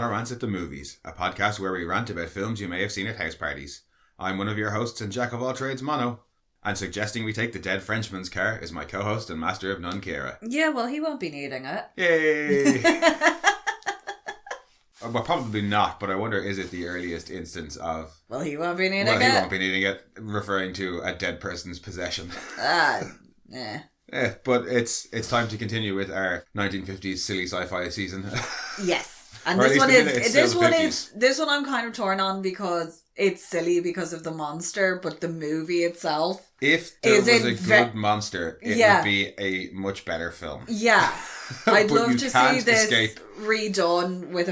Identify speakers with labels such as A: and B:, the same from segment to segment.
A: Our Rants at the Movies, a podcast where we rant about films you may have seen at house parties. I'm one of your hosts and jack of all trades, Mono, and suggesting we take the dead Frenchman's car is my co-host and master of none, Kira.
B: Yeah, well, he won't be needing it.
A: Yay! Well, probably not, but I wonder, is it the earliest instance of...
B: Well, he won't be needing it.
A: Well, he won't be needing it, referring to a dead person's possession.
B: Yeah.
A: Yeah, but it's time to continue with our 1950s silly sci-fi season.
B: Yes. And
A: Or
B: this
A: at
B: one
A: least
B: this one I'm kind of torn on because it's silly because of the monster, but the movie itself
A: if there was a good monster, it would be a much better film.
B: Yeah. I'd love to see this
A: escape.
B: redone with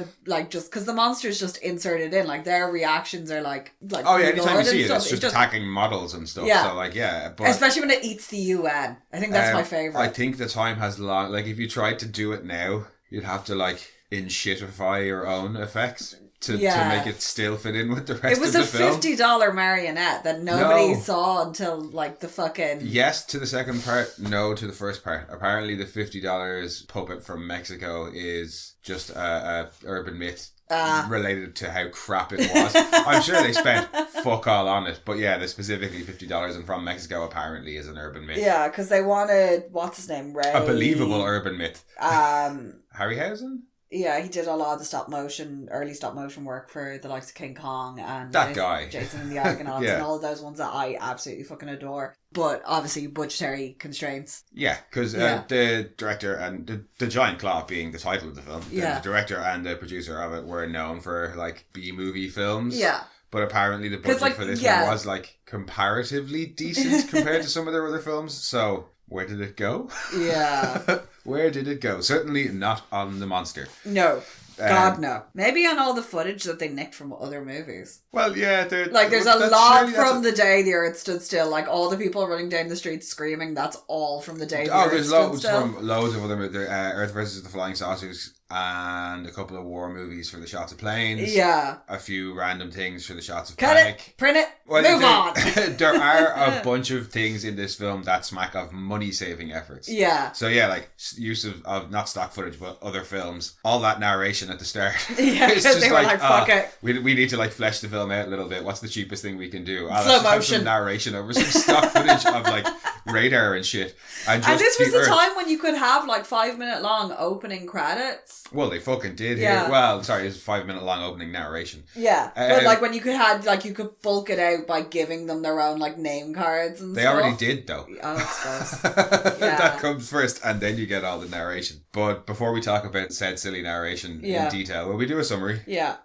B: just because the monster's just inserted in, like their reactions are like
A: oh yeah, anytime you see it,
B: stuff,
A: it's just attacking models and stuff.
B: Yeah.
A: So but
B: especially when it eats the UN. I think that's my favourite.
A: I think the time has long. Like if you tried to do it now, you'd have to in-shitify your own effects to make it still fit in with the rest of the film.
B: It was a $50 marionette that nobody saw until the fucking...
A: Yes to the second part, no to the first part. Apparently the $50 puppet from Mexico is just a urban myth related to how crap it was. I'm sure they spent fuck all on it, but yeah, the specifically $50 and from Mexico apparently is an urban myth.
B: Yeah, because they wanted, what's his name, Ray?
A: A believable urban myth. Harryhausen?
B: Yeah, he did a lot of the early stop motion work for the likes of King Kong and Jason and the Argonauts and all of those ones that I absolutely fucking adore. But obviously budgetary constraints.
A: Yeah, because the director and the Giant Claw being the title of the film, the director and the producer of it were known for B-movie films.
B: Yeah.
A: But apparently the budget for this one was comparatively decent compared to some of their other films. So where did it go?
B: Yeah.
A: Where did it go? Certainly not on the monster.
B: No. God, no. Maybe on all the footage that they nicked from other movies.
A: Well, yeah.
B: There's a lot from the day the Earth stood still. All the people running down the streets screaming, that's all from the day the Earth stood still.
A: From loads of other movies. Earth versus the Flying Saucers and a couple of war movies for the shots of planes.
B: Yeah.
A: A few random things for the shots of
B: Cut
A: panic.
B: It, print it, move on.
A: There are a bunch of things in this film that smack of money-saving efforts.
B: Yeah.
A: So yeah, use of not stock footage, but other films. All that narration at the start.
B: Yeah, because they were fuck it.
A: We need to flesh the film out a little bit. What's the cheapest thing we can do?
B: Slow motion.
A: Have some narration over some stock footage of radar and shit. And
B: this was the time when you could have 5-minute long opening credits.
A: Well, they fucking did
B: here.
A: Yeah. Well, sorry, it's a 5-minute long opening narration.
B: Yeah. But when you could have you could bulk it out by giving them their own name cards and
A: they
B: stuff.
A: They already did though.
B: Oh, I suppose. Yeah.
A: That comes first and then you get all the narration. But before we talk about said silly narration in detail, will we do a summary?
B: Yeah.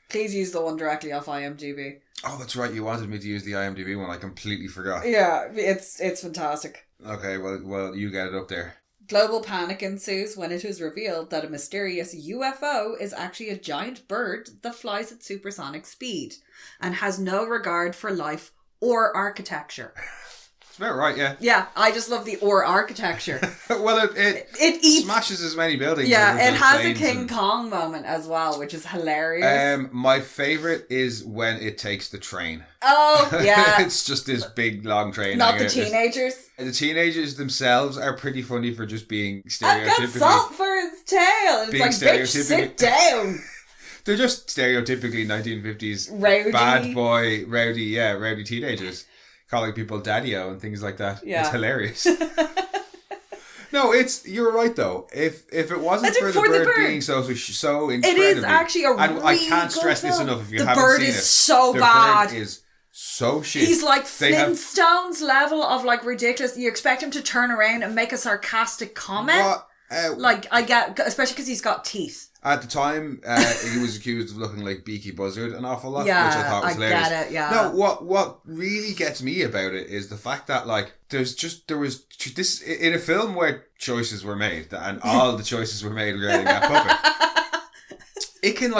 B: Please use the one directly off IMDb.
A: Oh, that's right. You wanted me to use the IMDb one. I completely forgot.
B: Yeah, it's fantastic.
A: Okay, well, you get it up there.
B: Global panic ensues when it is revealed that a mysterious UFO is actually a giant bird that flies at supersonic speed and has no regard for life or architecture.
A: It's about right, yeah.
B: Yeah, I just love the or architecture.
A: Well, it eats, smashes as many buildings.
B: Yeah, it has a King Kong moment as well, which is hilarious.
A: My favourite is when it takes the train.
B: Oh, yeah.
A: It's just this big, long train.
B: Not the teenagers.
A: The teenagers themselves are pretty funny for just being stereotypically...
B: I've got salt for his tail. And it's bitch, sit down.
A: They're just stereotypically 1950s
B: rowdy.
A: Bad boy, rowdy teenagers. Calling people daddy-o and things like that. Yeah. It's hilarious. No, you're right though. If it wasn't for the bird being so incredibly...
B: It is actually a really
A: I can't stress this enough if you haven't seen it.
B: The bird is so bad.
A: The bird is so shit.
B: He's Flintstones level of ridiculous. You expect him to turn around and make a sarcastic comment. I get, especially because he's got teeth.
A: At the time, he was accused of looking like Beaky Buzzard an awful lot, which I thought was hilarious.
B: Get it, yeah.
A: No, what really gets me about it is the fact that there was this in a film where choices were made, and all the choices were made regarding that puppet. It can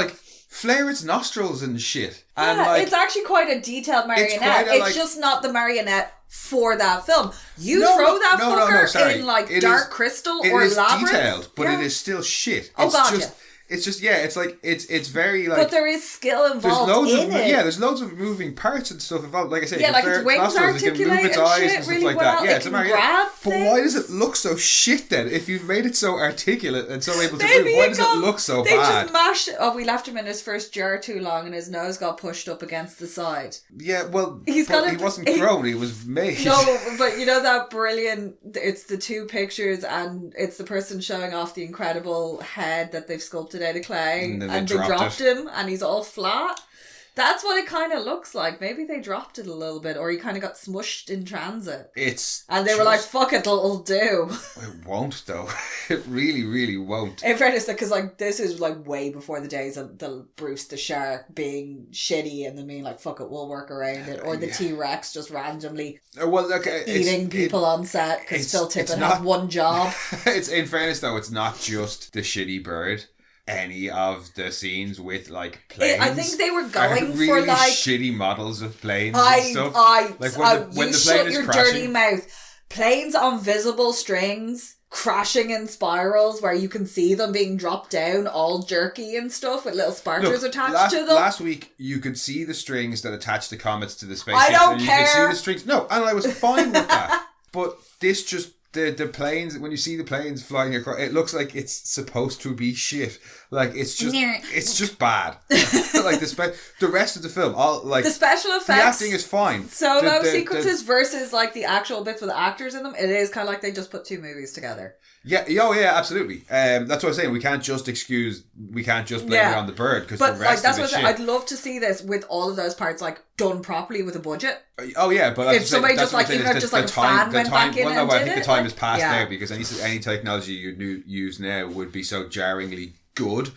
A: flare its nostrils and shit.
B: Yeah, it's actually quite a detailed marionette. It's just not the marionette for that film. Throw that fucker in Dark Crystal or Labyrinth.
A: It's detailed, but it is still shit.
B: Oh, God,
A: It's just, it's like, it's very like...
B: But there is skill involved in it.
A: Yeah, there's loads of moving parts and stuff involved. Like I said,
B: yeah, like its wings articulate and shit
A: and
B: really
A: like
B: well.
A: that. Yeah,
B: it can grab
A: But
B: things.
A: why does it look so shit then? If you've made it so articulate and so able to
B: Maybe
A: move, why does it look so
B: they
A: bad?
B: Just mashed... Oh, we left him in his first jar too long and his nose got pushed up against the side.
A: Yeah, well,
B: he
A: wasn't grown, he was made.
B: No, but you know that brilliant... It's the two pictures and it's the person showing off the incredible head that they've sculpted out of clay.
A: And
B: they dropped him and he's all flat. That's what it kind of looks like. Maybe they dropped it a little bit, or he kind of got smushed in transit. And they were like, "Fuck it, it'll do."
A: It won't, though. It really, really won't.
B: In fairness, because like this is like way before the days of the Bruce the Shark being shitty and then being like, "Fuck it, we'll work around it," or the T-Rex just randomly eating people on set because Phil Tippett has one job.
A: It's in fairness though, it's not just the shitty bird. Any of the scenes with like planes,
B: I think they were going
A: really
B: for like
A: shitty models of planes and stuff. Like when the plane is crashing,
B: dirty mouth. Planes on visible strings crashing in spirals where you can see them being dropped down, all jerky and stuff with little sparklers attached to them.
A: Last week, you could see the strings that attach the comets to the spaceship.
B: I don't care.
A: You could see the strings. No, and I was fine with that. But this just. The planes, when you see the planes flying across, it looks like it's supposed to be shit. Like it's just bad. Like the rest of the film, the
B: special effects,
A: the acting is fine.
B: Solo sequences versus like the actual bits with actors in them, it is kind of like they just put two movies together.
A: Yeah, absolutely. That's what I'm saying. We can't just blame it on the bird because the rest of it shit.
B: I'd love to see this with all of those parts like done properly with a budget.
A: Oh yeah, but
B: if somebody just like even just like a fan went back in and did it.
A: I think the time is past now because any technology you use now would be so jarringly good.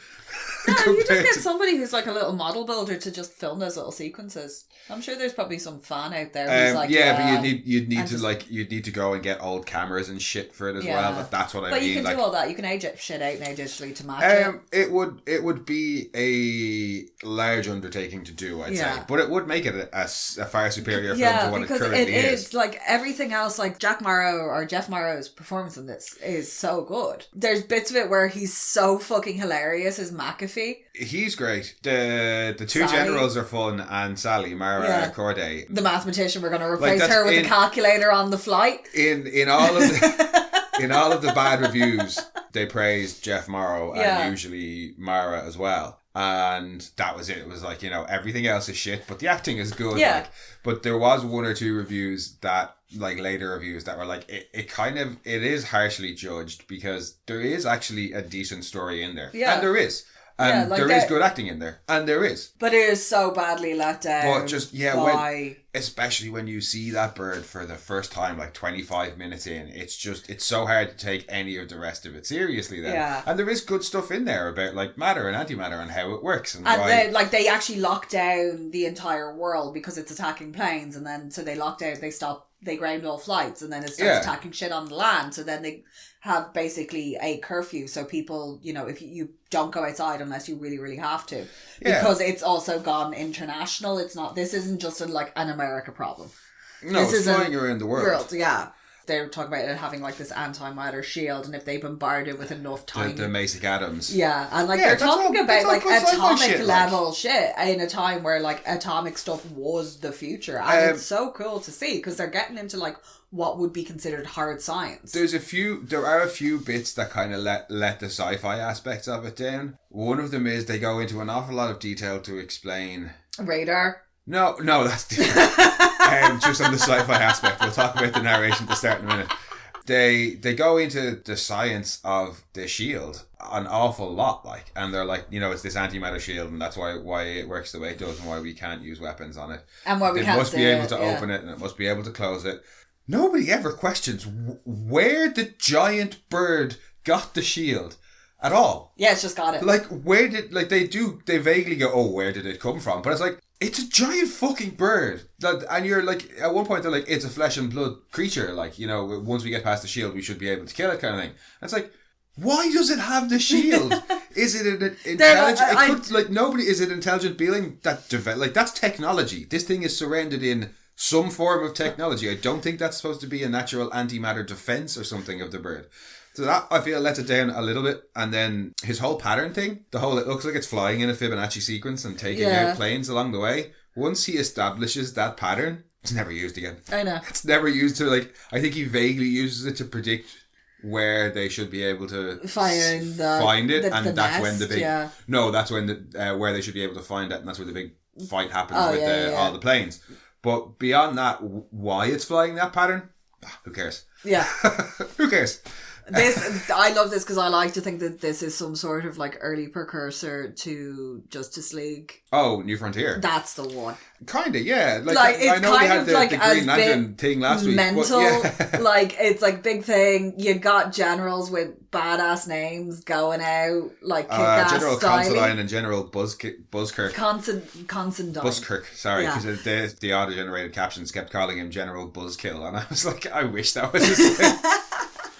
B: No, you just get somebody who's like a little model builder to just film those little sequences. I'm sure there's probably some fan out there who's like,
A: but you'd need to go and get old cameras and shit for it as well. But that's what I mean.
B: But you can do all that. You can age shit out now digitally to match
A: it. It would be a large undertaking to do, I'd say, but it would make it a far superior film to what it currently is. Yeah, because it is
B: like everything else. Like Jeff Morrow's performance in this is so good. There's bits of it where he's so fucking hilarious as McAfee.
A: He's great. The two Sally. Generals are fun, and Sally Mara Corday,
B: the mathematician. We're going to replace her with a calculator on the flight.
A: In all of the bad reviews, they praised Jeff Morrow and usually Mara as well. And that was it. It was like, everything else is shit, but the acting is good.
B: Yeah.
A: But there was one or two reviews that, later reviews that were like, it is harshly judged because there is actually a decent story in there. Yeah. And there is. And there is good acting in there. And there is.
B: But it is so badly let down.
A: But just, especially when you see that bird for the first time, 25 minutes in, it's so hard to take any of the rest of it seriously then. Yeah. And there is good stuff in there about, matter and antimatter and how it works. And
B: why... they actually lock down the entire world because it's attacking planes. And then, so they locked out, they ground all flights. And then it starts attacking shit on the land. So then they have basically a curfew, so people, if you don't go outside unless you really, really have to, because it's also gone international. This isn't just an America problem.
A: No, it's flying around the world.
B: They're talking about it having this antimatter shield, and if they bombard it with enough time,
A: the Mason Adams.
B: Yeah, and they're talking about atomic level shit in a time where atomic stuff was the future, and it's so cool to see because they're getting into what would be considered hard science.
A: There are a few bits that kind of let the sci-fi aspects of it down. One of them is they go into an awful lot of detail to explain
B: radar.
A: No, that's different. Just on the sci-fi aspect. We'll talk about the narration to start in a minute. They go into the science of the shield an awful lot, and they're it's this antimatter shield, and that's why it works the way it does, and why we can't use weapons on it.
B: And why we can't
A: must be able to open it, and it must be able to close it. Nobody ever questions where the giant bird got the shield at all.
B: Yeah, it's just got it.
A: Where did they vaguely go, oh, where did it come from? But it's it's a giant fucking bird. And you're at one point they're it's a flesh and blood creature. Once we get past the shield, we should be able to kill it, kind of thing. And it's why does it have the shield? Is it an intelligent? Nobody is an intelligent being that that's technology. This thing is surrounded in some form of technology. I don't think that's supposed to be a natural antimatter defense or something of the bird. So that, I feel, lets it down a little bit. And then his whole pattern thing, it looks like it's flying in a Fibonacci sequence and taking out planes along the way. Once he establishes that pattern, it's never used again.
B: I know.
A: It's never used to, like, I think he vaguely uses it to predict where they should be able to find it. And that's when the big... No, that's when where they should be able to find it. And that's where the big fight happens with all the planes. But beyond that, why it's flying that pattern, who cares?
B: Yeah.
A: Who cares?
B: I love this because I like to think that this is some sort of like early precursor to Justice League.
A: Oh, New Frontier.
B: That's the one.
A: Kind of, yeah. Like
B: it's
A: I know we had
B: kind
A: the
B: of
A: Green Lantern thing last week.
B: Mental,
A: but
B: like it's like big thing. You got generals with badass names going out, like kick-ass
A: General
B: styling.
A: Considine and General Buzzkirk.
B: Considine.
A: Buzzkirk, sorry, because the auto-generated captions kept calling him General Buzzkill, and I was like, I wish that was his name.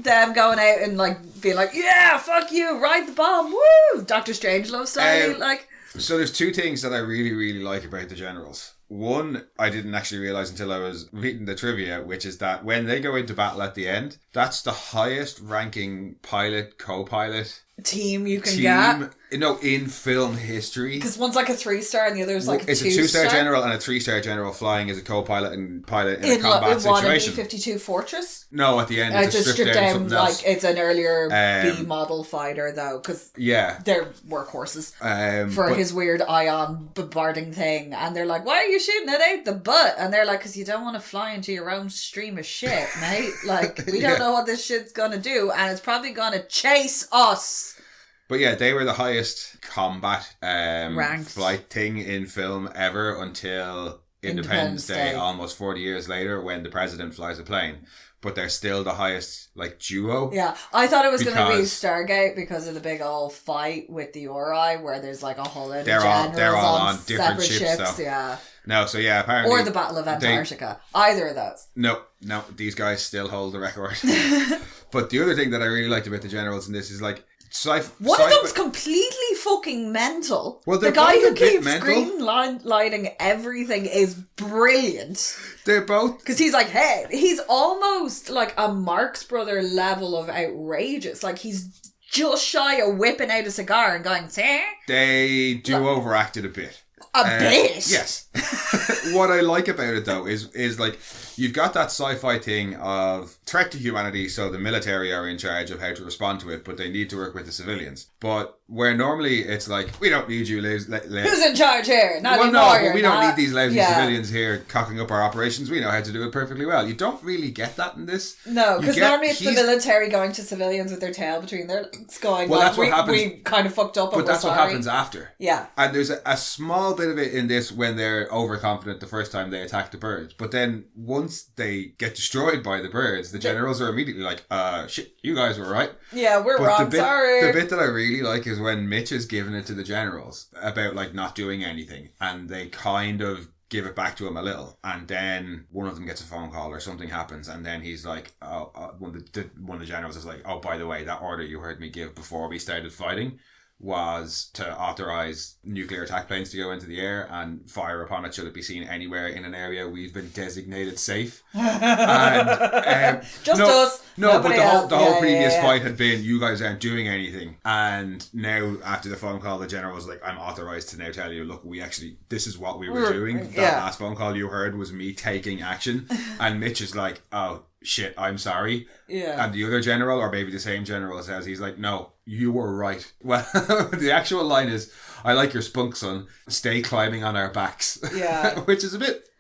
B: Them going out and like being like, yeah, fuck you, ride the bomb, woo! Dr. Strangelove style, like.
A: So there's two things that I really, really like about the generals. One, I didn't actually realise until I was reading the trivia, which is that when they go into battle at the end, that's the highest ranking pilot, co-pilot
B: team you can get.
A: No, in film history.
B: Because one's like a 3-star and the other's like a 2-star.
A: It's a 2-star general and a 3-star general flying as a co-pilot and pilot in a combat situation.
B: In B-52 Fortress?
A: No, at the end it's a stripped down something else.
B: Like it's an earlier B-model fighter though, because they're workhorses for his weird ion bombarding thing, and they're like, why are you shooting it out the butt? And they're like, because you don't want to fly into your own stream of shit, mate. Like, we don't know what this shit's gonna do, and it's probably gonna chase us.
A: But yeah, they were the highest combat
B: ranked
A: flight thing in film ever until Independence Day, almost 40 years later, when the president flies a plane. But they're still the highest, like, duo.
B: Yeah, I thought it was going to be Stargate because of the big old fight with the Ori, where there's like a whole lot of generals
A: they're all on different
B: ships.
A: Though.
B: Yeah.
A: No, so yeah, apparently...
B: Or the Battle of Antarctica. Either of those.
A: No, these guys still hold the record. But the other thing that I really liked about the generals in this is, like,
B: one of them's completely fucking mental.
A: Well,
B: the guy who keeps green lighting everything is brilliant.
A: They're both...
B: Because he's like, hey, he's almost like a Marx Brother level of outrageous. Like, he's just shy of whipping out a cigar and going, see?
A: They do overact it a bit.
B: A bit?
A: Yes. What I like about it, though, is like, you've got that sci-fi thing of threat to humanity, so the military are in charge of how to respond to it, but they need to work with the civilians. But where normally it's like, we don't need you, who's
B: in charge here? Not anymore.
A: No, but we don't need these lousy civilians here cocking up our operations. We know how to do it perfectly well. You don't really get that in this.
B: No, because normally it's the military going to civilians with their tail between their legs going, well,
A: that's what happens.
B: We kind of fucked up.
A: But that's what happens after.
B: Yeah.
A: And there's a small bit of it in this when they're overconfident the first time they attack the birds. But then once they get destroyed by the birds, the generals are immediately like, shit, you guys were right.
B: Yeah, we're wrong, sorry.
A: The bit that I really like is when Mitch is giving it to the generals about like not doing anything, and they kind of give it back to him a little, and then one of them gets a phone call or something happens, and then he's like, one of the generals is like, oh, by the way, that order you heard me give before we started fighting was to authorize nuclear attack planes to go into the air and fire upon it should it be seen anywhere in an area we've been designated safe. And
B: just us.
A: No, but the whole previous fight had been, you guys aren't doing anything. And now, after the phone call, the general was like, I'm authorized to now tell you, look, this is what we were doing. That last phone call you heard was me taking action. And Mitch is like, oh, shit, I'm sorry.
B: Yeah.
A: And the other general, or maybe the same general, says, he's like, no, you were right. Well, the actual line is, I like your spunk, son. Stay climbing on our backs.
B: Yeah.
A: Which is a bit,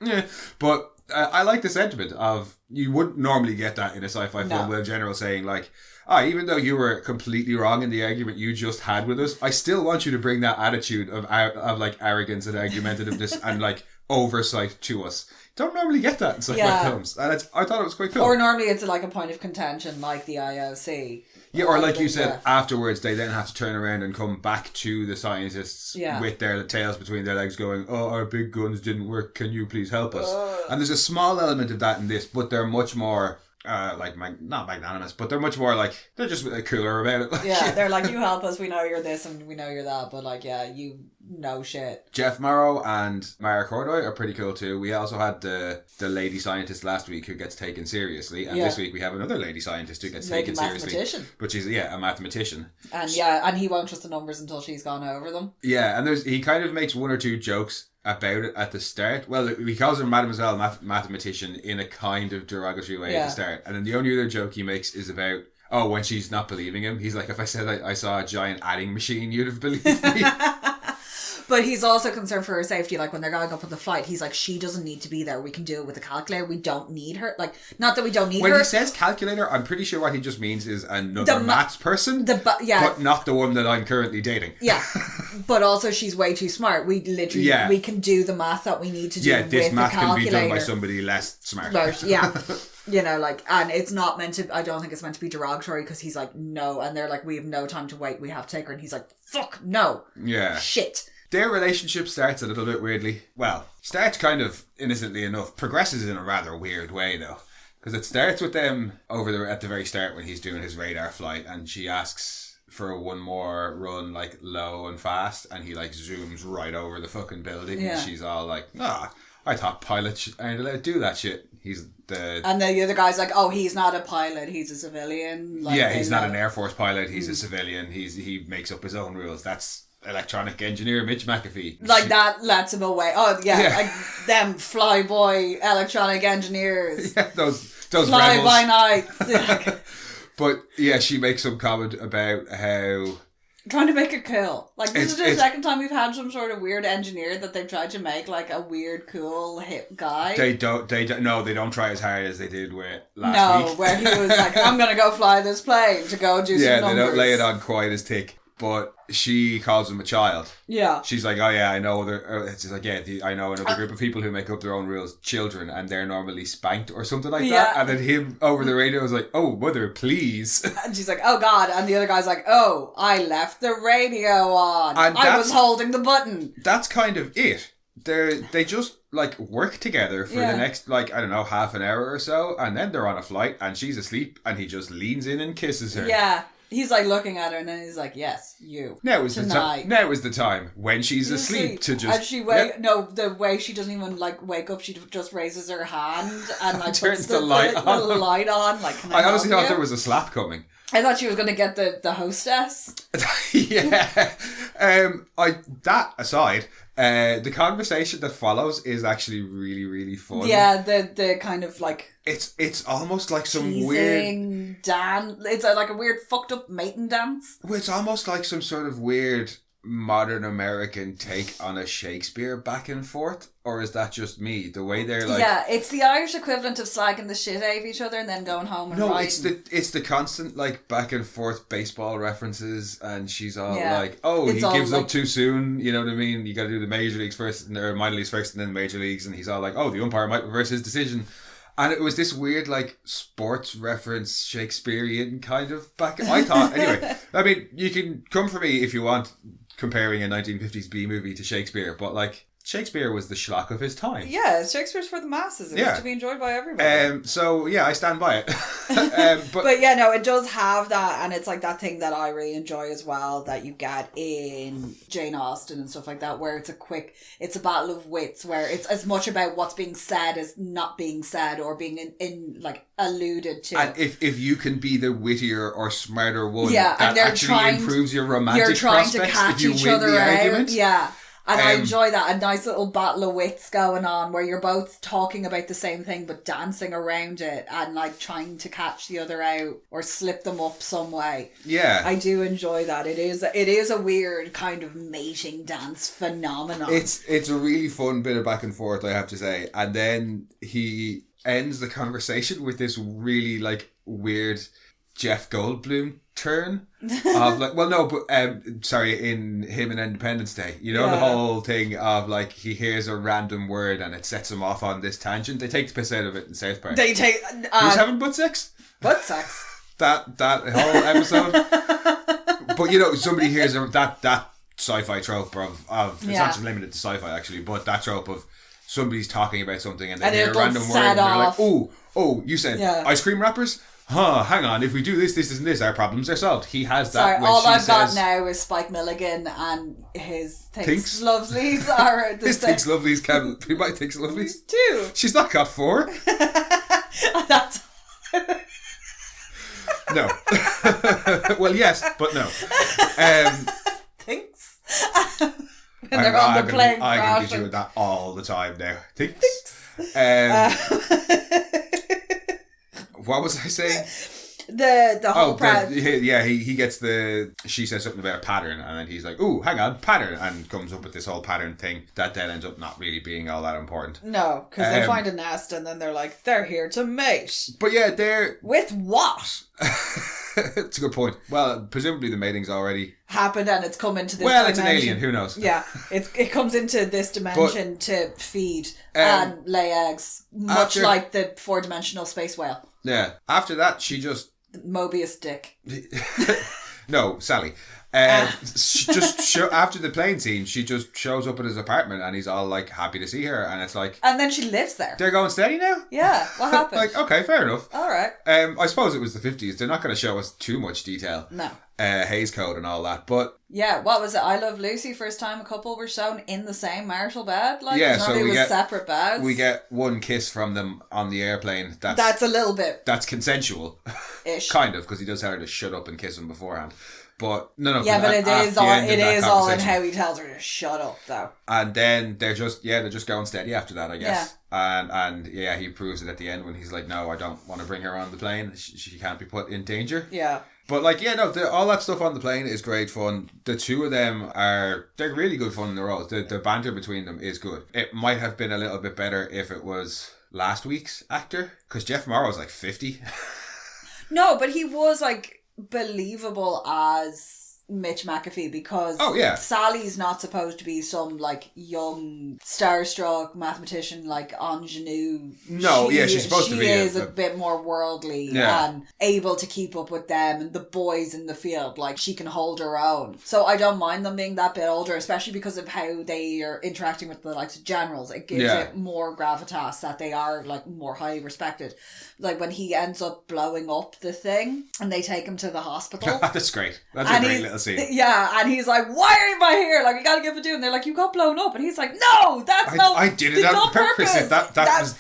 A: but I like the sentiment of, you wouldn't normally get that in a sci-fi film with a general saying like, even though you were completely wrong in the argument you just had with us, I still want you to bring that attitude of like arrogance and argumentativeness and like oversight to us. Don't normally get that in sci-fi films. And I thought it was quite cool.
B: Or normally it's like a point of contention like the IOC.
A: Yeah, or like you said, afterwards they then have to turn around and come back to the scientists with their tails between their legs going, oh, our big guns didn't work, can you please help us? And there's a small element of that in this, but they're much more, not magnanimous, but they're much more like, they're just cooler about it.
B: Yeah, they're like, you help us, we know you're this and we know you're that, but like, you no shit.
A: Jeff Morrow and Mara Cordoy are pretty cool too. We also had the lady scientist last week who gets taken seriously, and this week we have another lady scientist who gets taken seriously. But she's a mathematician.
B: And he won't trust the numbers until she's gone over them.
A: Yeah, and he kind of makes one or two jokes about it at the start. Well, he calls her Mademoiselle mathematician in a kind of derogatory way at the start, and then the only other joke he makes is about when she's not believing him. He's like, if I said I saw a giant adding machine, you'd have believed me.
B: But he's also concerned for her safety. Like when they're going up on the flight, he's like, she doesn't need to be there. We can do it with a calculator. We don't need her. Like, not that we don't need her.
A: When he says calculator, I'm pretty sure what he just means is another maths person. But not the one that I'm currently dating.
B: Yeah. But also she's way too smart. We literally, we can do the math that we need to do with a calculator. Yeah, this math can be done
A: by somebody less smart.
B: Right, yeah. You know, like, and it's not meant to, I don't think it's meant to be derogatory because he's like, no. And they're like, we have no time to wait. We have to take her. And he's like, fuck, no.
A: Yeah.
B: Shit.
A: Their relationship starts a little bit weirdly. Well, starts kind of innocently enough. Progresses in a rather weird way though. Because it starts with them at the very start when he's doing his radar flight and she asks for one more run like low and fast and he like zooms right over the fucking building and she's all like, I thought pilots aren't allowed to do that shit.
B: And the other guy's like, oh, he's not a pilot, he's a civilian. Like,
A: he's not an Air Force pilot, he's a civilian. He makes up his own rules. That's electronic engineer Mitch McAfee. Like that lets him away.
B: Oh yeah. Like them flyboy electronic engineers.
A: Yeah, those
B: fly rebels. By night.
A: But yeah, she makes some comment about how
B: trying to make it cool. Like this is the second time we've had some sort of weird engineer that they've tried to make like a weird, cool, hip guy.
A: They don't try as hard as they did with last week.
B: Where he was like, I'm gonna go fly this plane to go do some numbers.
A: Yeah, they don't lay it on quite as thick. But she calls him a child.
B: Yeah.
A: She's like, oh yeah, I know I know another group of people who make up their own rules, children, and they're normally spanked or something like that. And then him over the radio was like, oh, mother, please.
B: And she's like, oh God. And the other guy's like, oh, I left the radio on. And I was holding the button.
A: That's kind of it. They just like work together for the next half an hour or so, and then they're on a flight and she's asleep and he just leans in and kisses her.
B: Yeah. He's like looking at her and then he's like, yes, you.
A: Now is the time when she's asleep to just...
B: And she the way she doesn't even like wake up, she just raises her hand and like
A: turns the light
B: on. Like,
A: I honestly thought there was a slap coming.
B: I thought she was going to get the hostess.
A: Yeah. That aside, the conversation that follows is actually really, really fun.
B: Yeah, the kind of like...
A: It's almost like some weird...
B: dance. It's like a weird fucked up mating dance.
A: Well, it's almost like some sort of weird modern American take on a Shakespeare back and forth. Or is that just me? The way they're like...
B: Yeah, it's the Irish equivalent of slagging the shit out of each other and then going home and writing.
A: it's the constant like back and forth baseball references and she's all like, oh, he gives up too soon, you know what I mean? You got to do the major leagues first, or minor leagues first and then major leagues, and he's all like, oh, the umpire might reverse his decision. And it was this weird, like, sports reference, Shakespearean kind of back... I thought, anyway. I mean, you can come for me if you want comparing a 1950s B-movie to Shakespeare, but, like, Shakespeare was the schlock of his time.
B: Yeah, Shakespeare's for the masses. It was to be enjoyed by everybody.
A: So, yeah, I stand by it.
B: But yeah, no, it does have that, and it's like that thing that I really enjoy as well, that you get in Jane Austen and stuff like that, where it's a battle of wits, where it's as much about what's being said as not being said, or being in like alluded to.
A: And if you can be the wittier or smarter one, that actually improves your romantic prospects
B: to catch
A: if you
B: each
A: win
B: other
A: the
B: out.
A: argument.
B: Yeah. And I enjoy that, a nice little battle of wits going on where you're both talking about the same thing but dancing around it and like trying to catch the other out or slip them up some way.
A: Yeah.
B: I do enjoy that. It is a weird kind of mating dance phenomenon.
A: It's a really fun bit of back and forth, I have to say. And then he ends the conversation with this really like weird Jeff Goldblum turn of like, well no, but in him and Independence Day, you know, the whole thing of like he hears a random word and it sets him off on this tangent. They take the piss out of it in South Park.
B: They take
A: who's having butt sex?
B: Butt sex.
A: that whole episode. But you know, somebody hears that sci-fi trope of it's not just limited to sci-fi actually, but that trope of somebody's talking about something and they hear a random word and they're like, oh, you said ice cream wrappers? hang on, if we do this, this, and this, our problems are solved. He has that.
B: Sorry,
A: when
B: all
A: she
B: I've got
A: says,
B: now is Spike Milligan and his
A: Thinks?
B: Lovelies are the
A: His
B: same.
A: Thinks Lovelies can be my Thinks Lovelies.
B: Too.
A: She's not got 4.
B: That's...
A: No. Well, yes, but no.
B: Thinks. When they're on the plane
A: I'm going to be
B: crashing.
A: doing that all the time now. Thinks. What was I saying?
B: The whole
A: he gets she says something about a pattern, and then he's like, ooh, hang on, pattern, and comes up with this whole pattern thing that then ends up not really being all that important.
B: No, because they find a nest and then they're like, they're here to mate.
A: But yeah, they're...
B: With what?
A: It's a good point. Well, presumably the mating's already...
B: happened and it's come into this
A: dimension.
B: It's
A: an alien, who knows?
B: Yeah, it comes into this dimension to feed and lay eggs, much like the 4-dimensional space whale.
A: Yeah. After that, she just...
B: Mobius dick.
A: No, Sally. After the plane scene, she just shows up at his apartment and he's all like happy to see her, and it's like...
B: And then she lives there.
A: They're going steady now?
B: Yeah, what happened?
A: Like, okay, fair enough.
B: Alright.
A: I suppose it was the 50s. They're not going to show us too much detail.
B: No.
A: Hays Code and all that, but...
B: Yeah, what was it? I Love Lucy, first time a couple were shown in the same marital bed? Like,
A: yeah, so we get
B: separate beds.
A: We get one kiss from them on the airplane.
B: That's a little bit...
A: That's consensual.
B: Ish.
A: Kind of, because he does tell her to shut up and kiss him beforehand. But no.
B: Yeah, but it is all in how he tells her to shut up, though.
A: And then they're just going steady after that, I guess. Yeah. And he proves it at the end when he's like, no, I don't want to bring her on the plane. She can't be put in danger.
B: Yeah.
A: But all that stuff on the plane is great fun. The two of them they're really good fun in their roles. The banter between them is good. It might have been a little bit better if it was last week's actor, because Jeff Morrow's like 50.
B: No, but he was like believable as Mitch McAfee, because Sally's not supposed to be some like young starstruck mathematician like ingenue.
A: No, she's supposed to be.
B: She is a bit more worldly and able to keep up with them and the boys in the field. Like, she can hold her own. So I don't mind them being that bit older, especially because of how they are interacting with the likes of generals. It gives it more gravitas that they are like more highly respected. Like when he ends up blowing up the thing and they take him to the hospital.
A: That's great. That's a great little scene.
B: Yeah, and he's like, why am I here? Like, we gotta give it to. And they're like, you got blown up. And he's like, no, that's not...
A: I did it on purpose.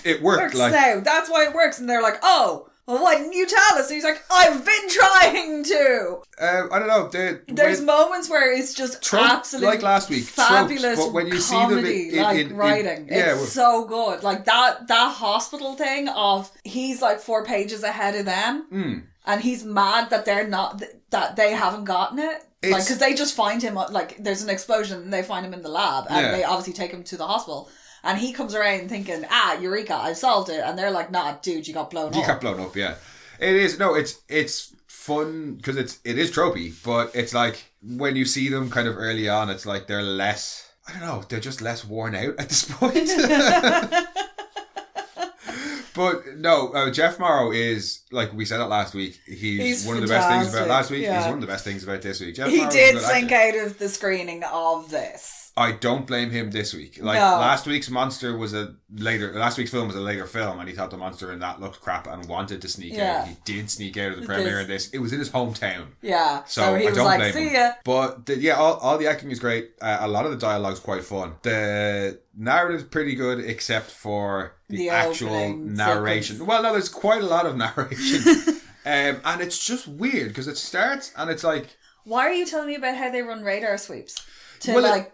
A: It worked. Like,
B: now. That's why it works. And they're like, oh, well, why didn't you tell us? And he's like, I've been trying to.
A: I don't know.
B: There's moments where it's just absolutely
A: like last week,
B: fabulous
A: tropes, but when you
B: comedy,
A: see them
B: writing. It's so good. Like that hospital thing of he's like 4 pages ahead of them. And he's mad that they're not, that they haven't gotten it. Like, because they just find him, like, there's an explosion and they find him in the lab. And they obviously take him to the hospital. And he comes around thinking, eureka, I've solved it. And they're like, nah, dude, you got blown up.
A: You got blown up, yeah. It is, no, it's fun because it is tropey, but it's like when you see them kind of early on, it's like they're less, I don't know, they're just less worn out at this point. But no, Jeff Morrow is, like we said it last week, he's one of the best things about last week. Yeah. He's one of the best things about this week.
B: He did slink out of the screening of this.
A: I don't blame him this week. Like, last week's film was a later film, and he thought the monster in that looked crap and wanted to sneak out. He did sneak out of the premiere of this. It was in his hometown.
B: Yeah.
A: So
B: he
A: I
B: was
A: don't
B: like,
A: blame
B: see
A: him.
B: ya.
A: But all the acting is great. A lot of the dialogue's quite fun. The narrative's pretty good, except for the actual narration. Sequence. Well, no, there's quite a lot of narration. And it's just weird because it starts and it's like...
B: Why are you telling me about how they run radar sweeps? To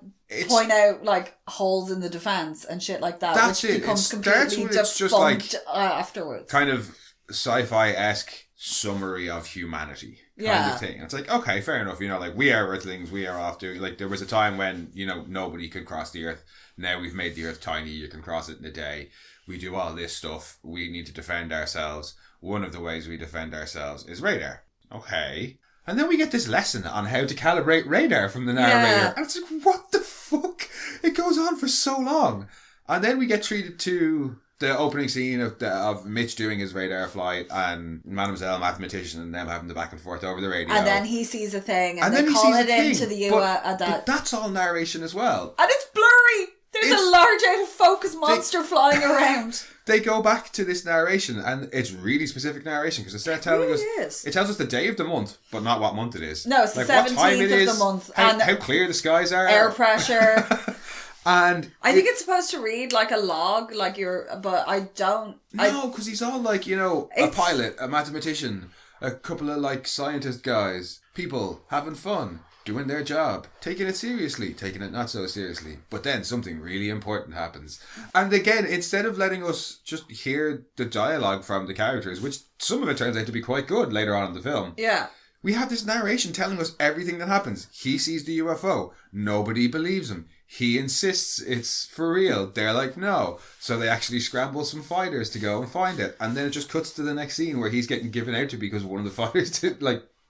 B: point out like holes in the defense and shit like that.
A: That's
B: which
A: it.
B: Becomes
A: It starts when it's just like
B: afterwards.
A: Kind of sci-fi-esque summary of humanity kind of thing. It's like, okay, fair enough. You know, like, we are Earthlings. We are off to, like, there was a time when, you know, nobody could cross the Earth. Now we've made the Earth tiny. You can cross it in a day. We do all this stuff. We need to defend ourselves. One of the ways we defend ourselves is radar. Okay. And then we get this lesson on how to calibrate radar from the narrator. Yeah. And it's like, what the fuck? It goes on for so long. And then we get treated to the opening scene of Mitch doing his radar flight and Mademoiselle mathematician and them having the back and forth over the radio.
B: And then he sees a thing and they call it into the US.
A: But that's all narration as well.
B: And it's blurry. There's a large out of focus monster flying around.
A: They go back to this narration, and it's really specific narration because instead of telling us, it tells us the day of the month, but not what month it is.
B: No, it's like the 17th of the month.
A: How clear the skies are.
B: Air pressure.
A: And
B: I think it's supposed to read like a log, but I don't.
A: No, because he's all like, a pilot, a mathematician, a couple of like scientist guys, people having fun, doing their job, taking it seriously, taking it not so seriously. But then something really important happens. And again, instead of letting us just hear the dialogue from the characters, which some of it turns out to be quite good later on in the film.
B: Yeah.
A: We have this narration telling us everything that happens. He sees the UFO. Nobody believes him. He insists it's for real. They're like, no. So they actually scramble some fighters to go and find it. And then it just cuts to the next scene where he's getting given out to because one of the fighters did,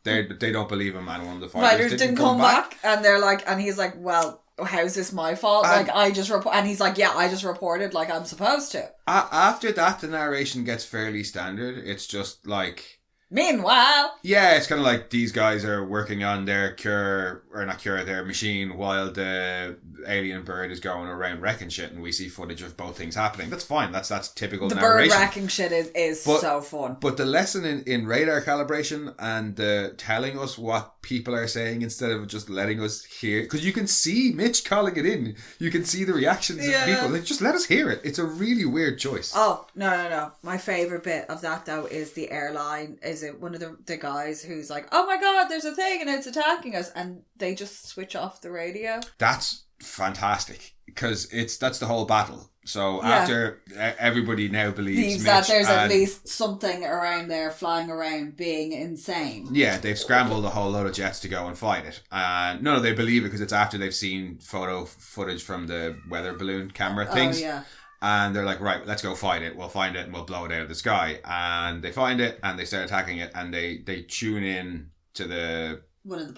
A: they don't believe him, and one of the fighters didn't come back.
B: And they're like, and he's like, well, how's this my fault? And I just report, and he's like, yeah, I just reported like I'm supposed to.
A: After that, the narration gets fairly standard. It's just like,
B: meanwhile,
A: yeah, it's kind of like these guys are working on their their machine while the alien bird is going around wrecking shit, and we see footage of both things happening. That's fine. That's typical narration.
B: The bird wrecking shit is so fun.
A: But the lesson in radar calibration and telling us what people are saying instead of just letting us hear, because you can see Mitch calling it in. You can see the reactions of people. Like, just let us hear it. It's a really weird choice.
B: Oh, no. My favourite bit of that, though, is the airline. Is it one of the guys who's like, oh my god, there's a thing and it's attacking us, and they just switch off the radio?
A: That's fantastic, because that's the whole battle. So after everybody now believes Mitch
B: that there's at least something around there flying around being insane.
A: Yeah, they've scrambled a whole load of jets to go and fight it. And no, they believe it because it's after they've seen footage from the weather balloon camera things.
B: Oh, yeah.
A: And they're like, right, let's go fight it. We'll find it and we'll blow it out of the sky. And they find it and they start attacking it, and they tune in to
B: one of the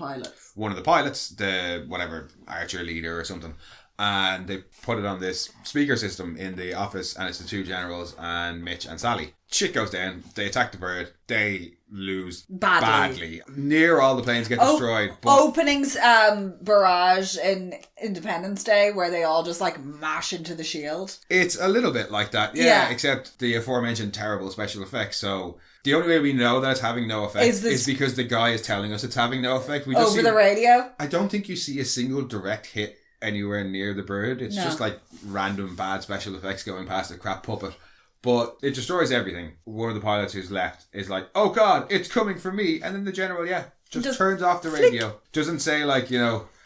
B: pilots,
A: the whatever archer leader or something. And they put it on this speaker system in the office, and it's the two generals and Mitch and Sally. Shit goes down. They attack the bird. They lose badly. Near all the planes get destroyed. But
B: openings barrage in Independence Day where they all just like mash into the shield.
A: It's a little bit like that, yeah. Except the aforementioned terrible special effects. So the only way we know that it's having no effect is because the guy is telling us it's having no effect. We just
B: over the radio.
A: I don't think you see a single direct hit anywhere near the bird. It's just like random bad special effects going past a crap puppet. But it destroys everything. One of the pilots who's left is like, oh god, it's coming for me. And then the general, just turns off the radio. Doesn't say like,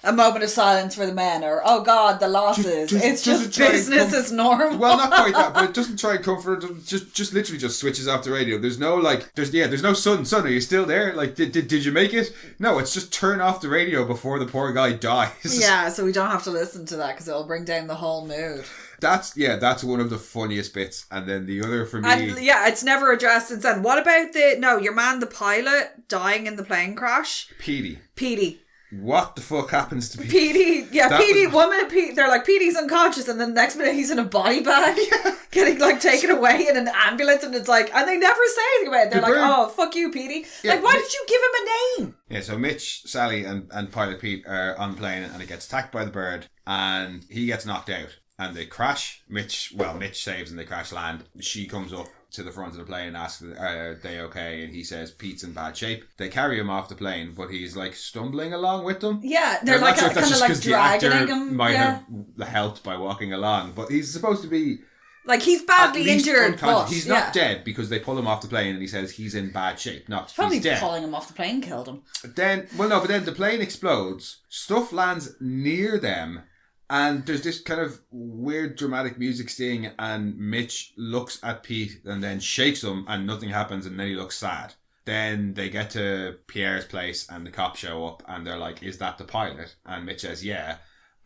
B: a moment of silence for the men, or oh god, the losses. It's just business as normal.
A: Well, not quite that, but it doesn't try and comfort it. Just literally just switches off the radio. There's no like, there's no son, are you still there? Like, did you make it? No, it's just turn off the radio before the poor guy dies.
B: Yeah, so we don't have to listen to that because it'll bring down the whole mood.
A: That's one of the funniest bits. And then the other for me...
B: And it's never addressed since then. What about your man, the pilot, dying in the plane crash? Petey.
A: What the fuck happens to Petey?
B: Petey, 1 minute they're like, Petey's unconscious, and then the next minute he's in a body bag, getting like taken away in an ambulance, and it's like, and they never say anything about it. They're like, oh, fuck you, Petey. Like, why did you give him a name?
A: Yeah, so Mitch, Sally, and Pilot Pete are on the plane, and it gets attacked by the bird, and he gets knocked out. And they crash. Mitch saves and they crash land. She comes up to the front of the plane and asks, are they okay? And he says, Pete's in bad shape. They carry him off the plane, but he's like stumbling along with them.
B: Yeah, they're like kind of like dragging him.
A: Might have helped by walking along, but he's supposed to be
B: like, he's badly injured. But
A: he's not dead because they pull him off the plane and he says he's in bad shape. Not
B: probably
A: he's dead.
B: Pulling him off the plane killed him.
A: But then the plane explodes. Stuff lands near them. And there's this kind of weird dramatic music sting, and Mitch looks at Pete and then shakes him and nothing happens, and then he looks sad. Then they get to Pierre's place and the cops show up and they're like, is that the pilot? And Mitch says, yeah.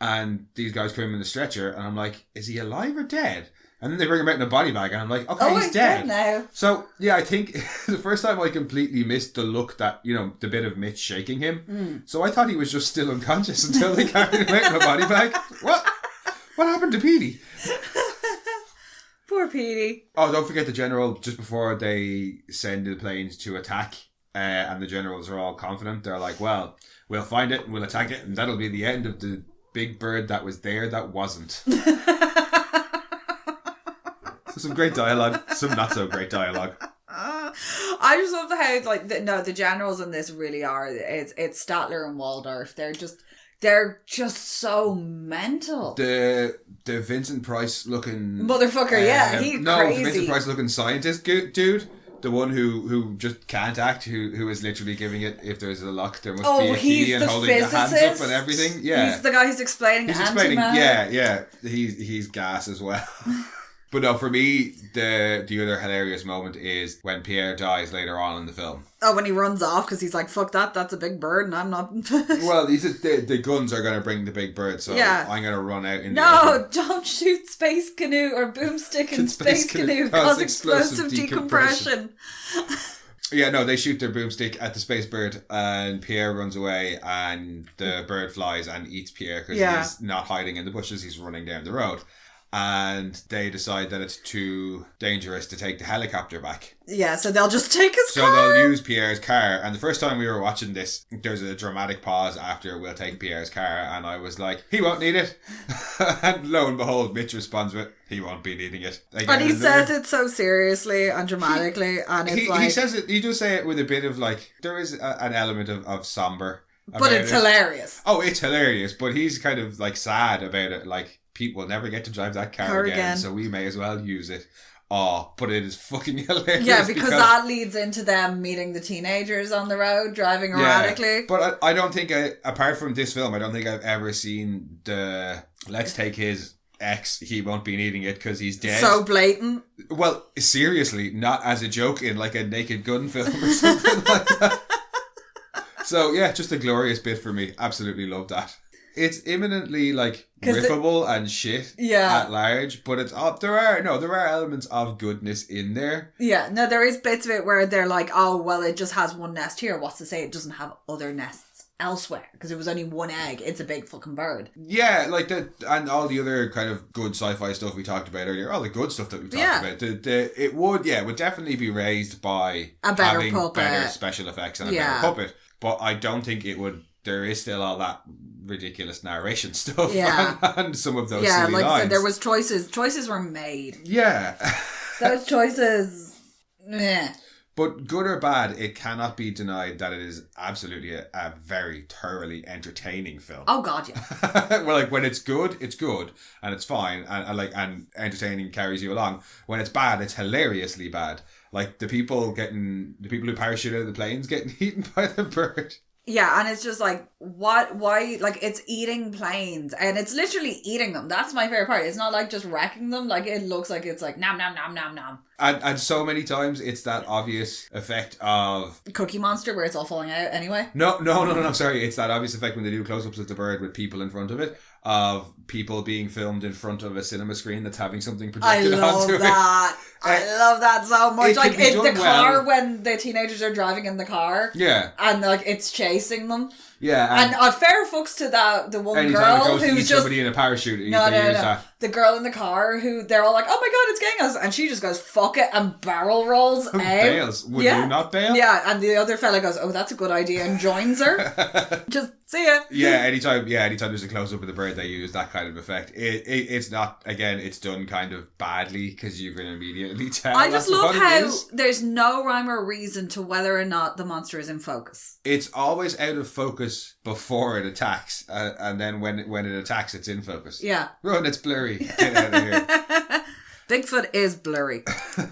A: And these guys come in the stretcher and I'm like, is he alive or dead? And then they bring him out in a body bag and I'm like, okay, he's dead.
B: Now.
A: So, I think the first time I completely missed the look that, the bit of Mitch shaking him. So I thought he was just still unconscious until they carried him out in a body bag. What happened to Petey?
B: Poor Petey.
A: Oh, don't forget the general, just before they send the planes to attack, and the generals are all confident. They're like, well, we'll find it and we'll attack it and that'll be the end of the big bird that was there that wasn't. So some great dialogue, some not so great dialogue.
B: I just love how the generals in this really are. It's Statler and Waldorf. They're just so mental.
A: The Vincent Price looking
B: motherfucker, he's crazy.
A: The Vincent Price looking scientist dude. The one who just can't act, who is literally giving it, if there's a lock, there must be a key, and holding physicist. The hands up and everything. Yeah.
B: He's the guy who's explaining antimatter.
A: Yeah. He's gas as well. But no, for me, the other hilarious moment is when Pierre dies later on in the film.
B: Oh, when he runs off because he's like, fuck that's a big bird and I'm not...
A: Well, he says the guns are going to bring the big bird, so I'm going to run out in
B: No, don't shoot Space Canoe or Boomstick and Space Canoe cause explosive decompression.
A: Yeah, no, they shoot their boomstick at the space bird and Pierre runs away and the bird flies and eats Pierre because he's not hiding in the bushes, he's running down the road. And they decide that it's too dangerous to take the helicopter back.
B: Yeah, so they'll just take his car.
A: So they'll use Pierre's car. And the first time we were watching this, there's a dramatic pause after we'll take Pierre's car. And I was like, he won't need it. And lo and behold, Mitch responds with, he won't be needing it.
B: And he says it so seriously and dramatically. And it's
A: he says it, he does say it with a bit of like, there is an element of somber.
B: But it's hilarious.
A: Oh, it's hilarious. But he's kind of like sad about it. Like, people will never get to drive that car again, so we may as well use it. Oh, but it is fucking hilarious.
B: Yeah, because that leads into them meeting the teenagers on the road, driving erratically.
A: But I don't think, apart from this film, I don't think I've ever seen the let's take his ex, he won't be needing it because he's dead.
B: So blatant.
A: Well, seriously, not as a joke in like a Naked Gun film or something like that. So yeah, just a glorious bit for me. Absolutely love that. It's imminently like riffable and shit at large, but it's there are elements of goodness in there.
B: Yeah, no, there is bits of it where they're like, oh well, it just has one nest here. What's to say it doesn't have other nests elsewhere? Because it was only one egg. It's a big fucking bird.
A: Yeah, like that, and all the other kind of good sci-fi stuff we talked about earlier, all the good stuff that we talked about. It would definitely be raised by
B: a better
A: having
B: puppet,
A: better special effects and a better puppet. But I don't think it would. There is still all that ridiculous narration stuff and some of those silly
B: like
A: lines.
B: I said, there was choices were made.
A: Yeah.
B: Those choices, meh.
A: But good or bad, it cannot be denied that it is absolutely a very thoroughly entertaining film.
B: Oh God, yeah.
A: Well, like when it's good and it's fine and entertaining carries you along. When it's bad, it's hilariously bad. Like the people who parachute out of the planes getting eaten by the bird.
B: Yeah, and it's just like, why, like, it's eating planes, and it's literally eating them. That's my favorite part. It's not like just wrecking them, like, it looks like it's like, nom, nom, nom, nom, nom.
A: And so many times, it's that obvious effect of...
B: Cookie Monster, where it's all falling out anyway?
A: No, sorry. It's that obvious effect when they do close-ups of the bird with people in front of it, of people being filmed in front of a cinema screen that's having something projected onto it.
B: I love that so much. Like, in the car,
A: well.
B: when the teenagers are driving in the car.
A: Yeah.
B: And, like, it's chasing them.
A: Yeah.
B: And fair fucks to the one girl who's just...
A: somebody in a parachute.
B: No. The girl in the car who they're all like, oh my God, it's getting us. And she just goes, fuck it, and barrel rolls out.
A: Bails. Would you not bail?
B: Yeah, and the other fella goes, oh, that's a good idea, and joins her. Just see ya.
A: Yeah, anytime there's a close-up of the bird, they use that kind of effect. It's not, again, it's done kind of badly because you can immediately tell.
B: I just love how there's no rhyme or reason to whether or not the monster is in focus.
A: It's always out of focus before it attacks, and then when it attacks, it's in focus.
B: Yeah.
A: Run, it's blurry. Get out of here.
B: Bigfoot is blurry.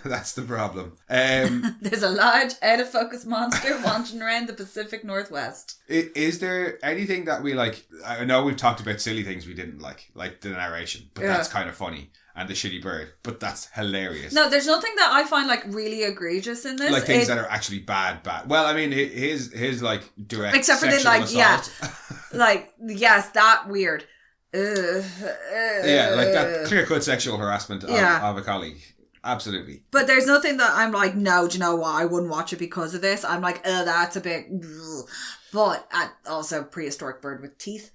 A: That's the problem.
B: There's a large, out-of-focus monster wandering around the Pacific Northwest.
A: Is there anything that we like? I know we've talked about silly things we didn't like the narration, but that's kind of funny. And the shitty bird, but that's hilarious.
B: No, there's nothing that I find like really egregious in this.
A: Like things that are actually bad. Well, I mean, his like direct
B: except for the
A: sexual
B: like
A: assault.
B: like yes, that weird.
A: Yeah, like that clear-cut sexual harassment of a colleague. Absolutely.
B: But there's nothing that I'm like, no, do you know what? I wouldn't watch it because of this. I'm like, that's a bit... But also prehistoric bird with teeth.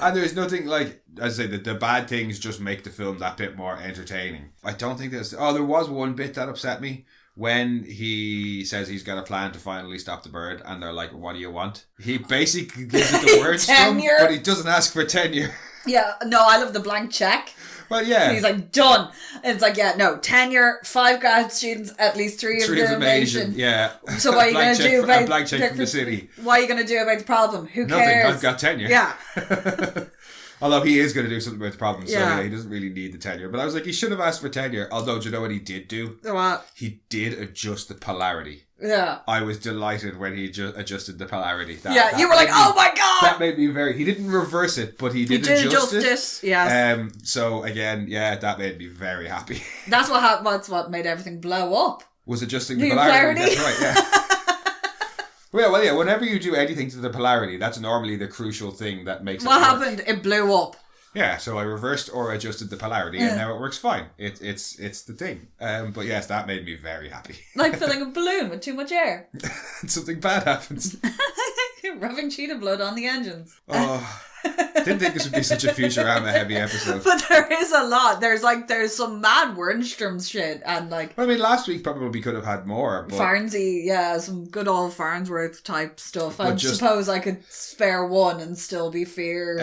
A: And there's nothing like, as I say, the bad things just make the film that bit more entertaining. I don't think there's... Oh, there was one bit that upset me. When he says he's got a plan to finally stop the bird, and they're like, what do you want? He basically gives it the word strum, but he doesn't ask for tenure.
B: Yeah, no, I love the blank check.
A: Well, yeah.
B: And he's like, done. And it's like, yeah, no, tenure, 5 grad students, at least 3 of them Asian.
A: Yeah.
B: So what are you going to do about...
A: A blank check from the city.
B: What are you going to do about the problem? Who
A: Nothing,
B: cares?
A: I've got tenure.
B: Yeah.
A: Although he is going to do something about the problem, so
B: yeah,
A: he doesn't really need the tenure. But I was like, he should have asked for tenure. Although, do you know what he did do?
B: What?
A: He did adjust the polarity.
B: Yeah.
A: I was delighted when he adjusted the polarity.
B: That you were like, oh my god!
A: That made me very... He didn't reverse it, but he did adjust it.
B: Yes.
A: So again, yeah, that made me very happy.
B: That's what made everything blow up.
A: Was adjusting the polarity. That's right, yeah. Well, yeah, whenever you do anything to the polarity, that's normally the crucial thing that makes it work.
B: What happened? It blew up.
A: Yeah, so I reversed or adjusted the polarity, and now it works fine. It's the thing. But yes, that made me very happy.
B: Like filling a balloon with too much air.
A: Something bad happens.
B: Rubbing cheetah blood on the engines.
A: Oh, didn't think this would be such a Futurama heavy episode.
B: But there is a lot. There's some mad Wernstrom shit, and like...
A: Well, I mean, last week probably could have had more. But...
B: Farnsey, yeah, some good old Farnsworth type stuff. I suppose I could spare one and still be feared.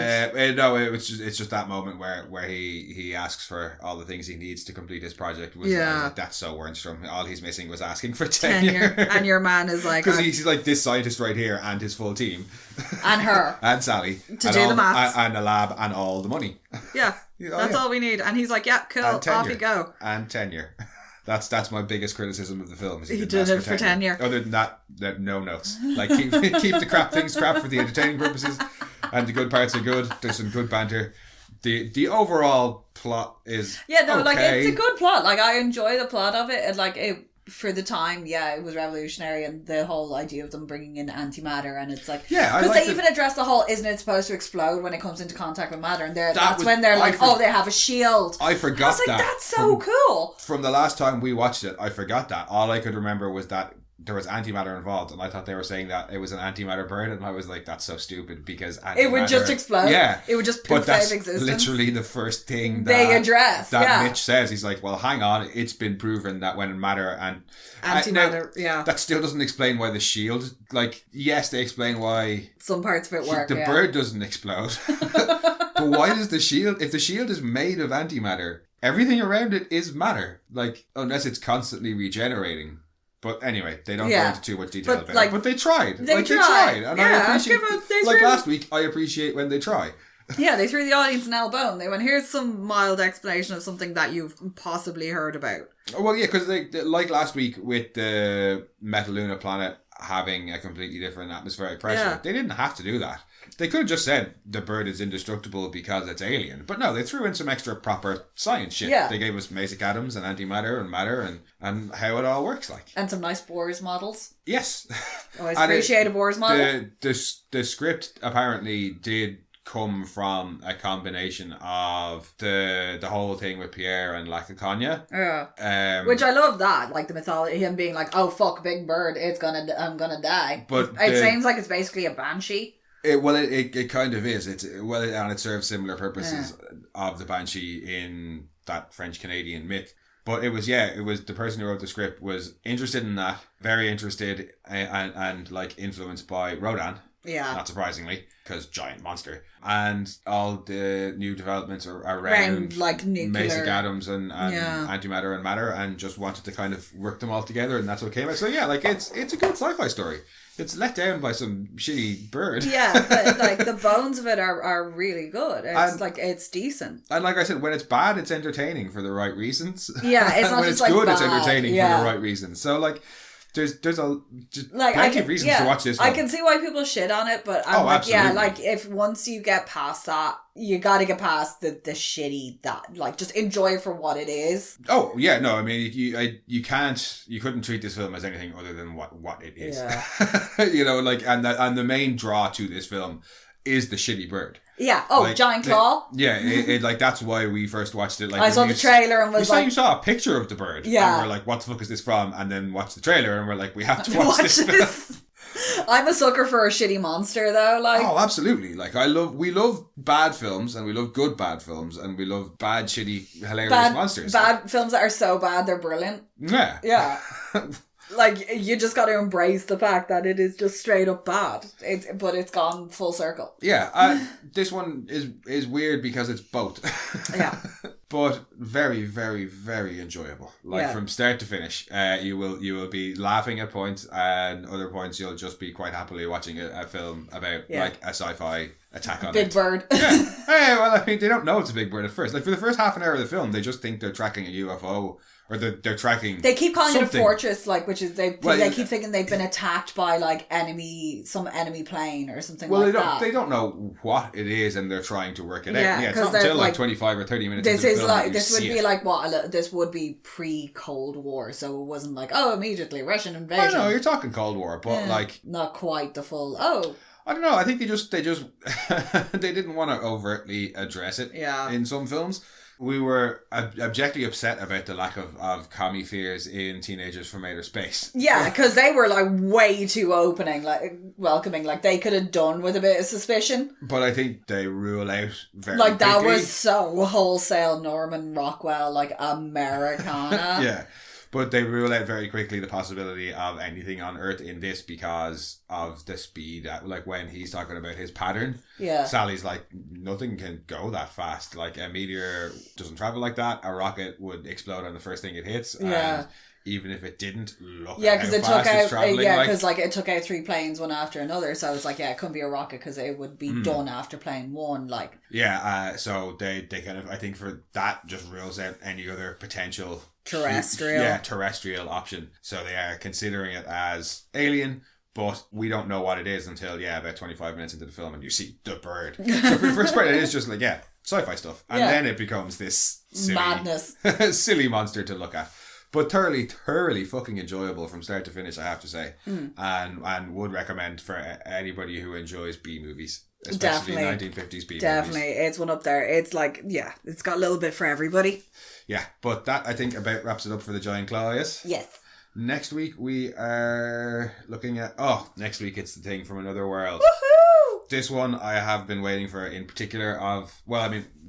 A: No, it's just that moment where he asks for all the things he needs to complete his project. I was like, that's so Wernstrom. All he's missing was asking for tenure.
B: And your man is like...
A: Because he's like this scientist right here and his full team.
B: And her.
A: And Sally.
B: To do the maths.
A: And the lab and all the money.
B: Yeah. That's all we need. And he's like, yeah, cool, off you go.
A: And tenure. That's my biggest criticism of the film. Is
B: he did it for tenure.
A: Other than that, no notes. Like, keep the crap things crap for the entertaining purposes. And the good parts are good. There's some good banter. The overall plot is okay.
B: Like, it's a good plot. Like, I enjoy the plot of it. And, like, for the time, it was revolutionary, and the whole idea of them bringing in antimatter, and it's like, because they even address the whole, isn't it supposed to explode when it comes into contact with matter, and that's when they're like, they have a shield.
A: I forgot. I was like,
B: that's so cool.
A: From the last time we watched it, I forgot that. All I could remember was that there was antimatter involved, and I thought they were saying that it was an antimatter bird, and I was like, that's so stupid, because antimatter... It would
B: just explode.
A: Yeah.
B: It would just poof out of existence.
A: Literally the first thing
B: they address.
A: That Mitch says. He's like, well, hang on, it's been proven that when matter and...
B: Antimatter,
A: That still doesn't explain why the shield... Like, yes, they explain why...
B: Some parts of it work,
A: The bird doesn't explode. But why does the shield... If the shield is made of antimatter, everything around it is matter. Like, unless it's constantly regenerating. But anyway, they don't go into too much detail about it. But they tried. They tried. And I appreciate... last week, I appreciate when they try.
B: Yeah, they threw the audience an elbow, and they went, here's some mild explanation of something that you've possibly heard about.
A: Well, yeah, because like last week with the Metaluna planet having a completely different atmospheric pressure, they didn't have to do that. They could have just said the bird is indestructible because it's alien. But no, they threw in some extra proper science shit. Yeah. They gave us basic atoms and antimatter and matter and how it all works like.
B: And some nice Bohr's models.
A: Yes.
B: Always appreciate a Bohr's model.
A: The script apparently did come from a combination of the whole thing with Pierre and Lacacania.
B: Yeah. Which I love that. Like the mythology, him being like, oh fuck, big bird, I'm gonna die. But it seems like it's basically a banshee.
A: It kind of is. And it serves similar purposes of the banshee in that French-Canadian myth. But it was the person who wrote the script was interested in that, very interested and like influenced by Rodin.
B: Yeah.
A: Not surprisingly, because giant monster. And all the new developments around
B: like nuclear
A: basic atoms and antimatter and matter, and just wanted to kind of work them all together, and that's what came out. So yeah, like it's a good sci-fi story. It's let down by some shitty bird.
B: Yeah, but like the bones of it are really good. It's decent.
A: And like I said, when it's bad, it's entertaining for the right reasons.
B: Yeah, it's not
A: when
B: just
A: it's good,
B: bad.
A: It's entertaining for the right reasons. So like, there's plenty of reasons to watch this film.
B: I can see why people shit on it, but I'm if once you get past that, you got to get past the shitty just enjoy it for what it is.
A: Oh yeah, no, I mean you couldn't treat this film as anything other than what it is.
B: Yeah.
A: And the main draw to this film is the shitty bird.
B: Yeah. Oh, giant claw.
A: That's why we first watched it. Like
B: I saw the trailer and was
A: you saw a picture of the bird. Yeah. And we're like, what the fuck is this from? And then watched the trailer and we're like, we have to watch this film.
B: I'm a sucker for a shitty monster, though. Like,
A: oh, absolutely. Like, we love bad films, and we love good bad films, and we love bad, shitty, hilarious monsters.
B: Bad films that are so bad they're brilliant.
A: Yeah.
B: Yeah. Like, you just got to embrace the fact that it is just straight up bad. But it's gone full circle.
A: Yeah, this one is weird because it's both.
B: Yeah.
A: But very, very, very enjoyable. Like, from start to finish. You will be laughing at points, and other points you'll just be quite happily watching a film about like a sci-fi attack on
B: Big
A: it.
B: bird.
A: Yeah. Hey, well, I mean, they don't know it's a big bird at first. Like, for the first half an hour of the film, they just think they're tracking a UFO. Or they're tracking.
B: They keep calling
A: something.
B: it a fortress, like, which is they keep thinking they've been attacked by like some enemy plane or something.
A: Well,
B: that.
A: They don't know what it is, and they're trying to work it out. Yeah, it's not
B: they're
A: until like 25 or 30 minutes.
B: This
A: into the
B: is
A: film
B: like
A: that
B: this would be
A: it.
B: like this would be pre-Cold War, so it wasn't like immediately Russian invasion.
A: I know you're talking Cold War, but like
B: not quite the full.
A: I don't know. I think they just they didn't want to overtly address it.
B: Yeah.
A: In some films. We were objectively upset about the lack of commie fears in Teenagers from Outer Space.
B: Yeah, because they were like way too welcoming. Like they could have done with a bit of suspicion.
A: But I think they rule out very
B: like that
A: quickly.
B: was so wholesale Norman Rockwell, like Americana.
A: Yeah. But they rule out very quickly the possibility of anything on Earth in this because of the speed. Like when he's talking about his pattern, Sally's like, nothing can go that fast. Like a meteor doesn't travel like that. A rocket would explode on the first thing it hits. Yeah. And even if it didn't, look at how fast it's traveling.
B: Yeah, because like it took out 3 planes one after another. So it's like, it couldn't be a rocket because it would be done after plane 1. Like
A: so they kind of, I think for that just rules out any other potential terrestrial option. So they are considering it as alien, but we don't know what it is until about 25 minutes into the film and you see the bird. So for the first part it is just like sci-fi stuff, and then it becomes this silly,
B: madness
A: silly monster to look at, but thoroughly fucking enjoyable from start to finish, I have to say. And would recommend for anybody who enjoys B movies, especially 1950s B movies.
B: Definitely, it's one up there. It's like, it's got a little bit for everybody.
A: Yeah, but that I think about wraps it up for the Giant Claw, yes?
B: Yes. Next
A: week we are looking at... next week it's The Thing from Another World.
B: Woohoo!
A: This one I have been waiting for in particular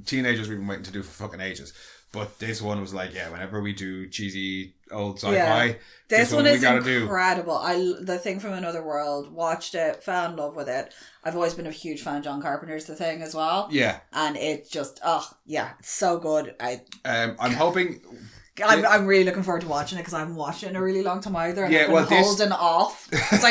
A: Teenagers we've been waiting to do for fucking ages. But this one was like, whenever we do cheesy old sci-fi,
B: this one is incredible. The Thing from Another World, watched it, fell in love with it. I've always been a huge fan of John Carpenter's The Thing as well. Yeah. And it just, it's so good.
A: I'm hoping...
B: I'm really looking forward to watching it because I haven't watched it in a really long time either. And I've been holding off. I was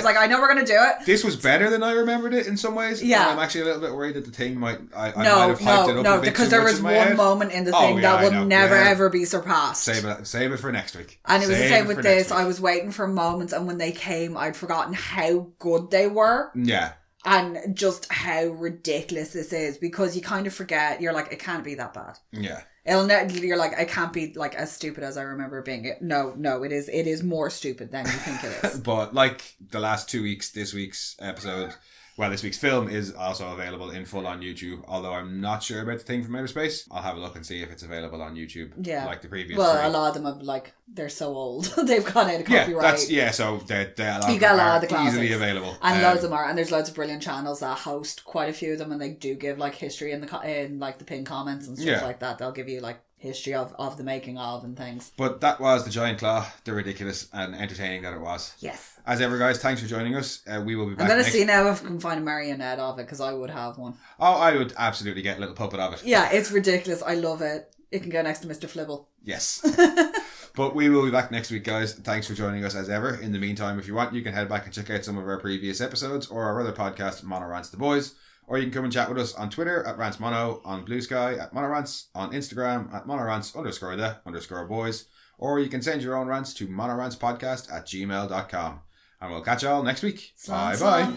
B: like, I know we're going to do it.
A: This was better than I remembered it in some ways. Yeah. And I'm actually a little bit worried that The Thing might have hyped it up a bit
B: because
A: too
B: there
A: much
B: was
A: in my
B: one
A: head.
B: moment in The Thing that will never ever be surpassed.
A: Save it for next week.
B: And it was the same with this. I was waiting for moments, and when they came, I'd forgotten how good they were. Yeah. And just how ridiculous this is, because you kind of forget. You're like, it can't be that bad. Yeah. You're like, I can't be like as stupid as I remember being. No, it is more stupid than you think it is.
A: But like the last 2 weeks, this week's episode, this week's film is also available in full on YouTube, although I'm not sure about The Thing from Outer Space. I'll have a look and see if it's available on YouTube. Yeah. Like the previous three.
B: A lot of them have they're so old. They've gone out of copyright.
A: So they're
B: you get a lot of the classics.
A: Easily available.
B: And loads of them are. And there's loads of brilliant channels that host quite a few of them, and they do give history in the pinned comments and stuff like that. They'll give you history of the making of and things.
A: But that was The Giant Claw, the ridiculous and entertaining that it was. Yes. As ever, guys, thanks for joining us. We will be back.
B: I'm going to see now if I can find a marionette of it, because I would have one.
A: Oh, I would absolutely get a little puppet of it.
B: Yeah, it's ridiculous. I love it. It can go next to Mr. Flibble.
A: Yes. But we will be back next week, guys. Thanks for joining us as ever. In the meantime, if you want, you can head back and check out some of our previous episodes or our other podcast, Mono Rants the Boys. Or you can come and chat with us on Twitter at RantsMono, on Blue Sky at Monorants, on Instagram at Monorants_the_boys. Or you can send your own rants to monorantspodcast@gmail.com. And we'll catch y'all next week. Bye-bye.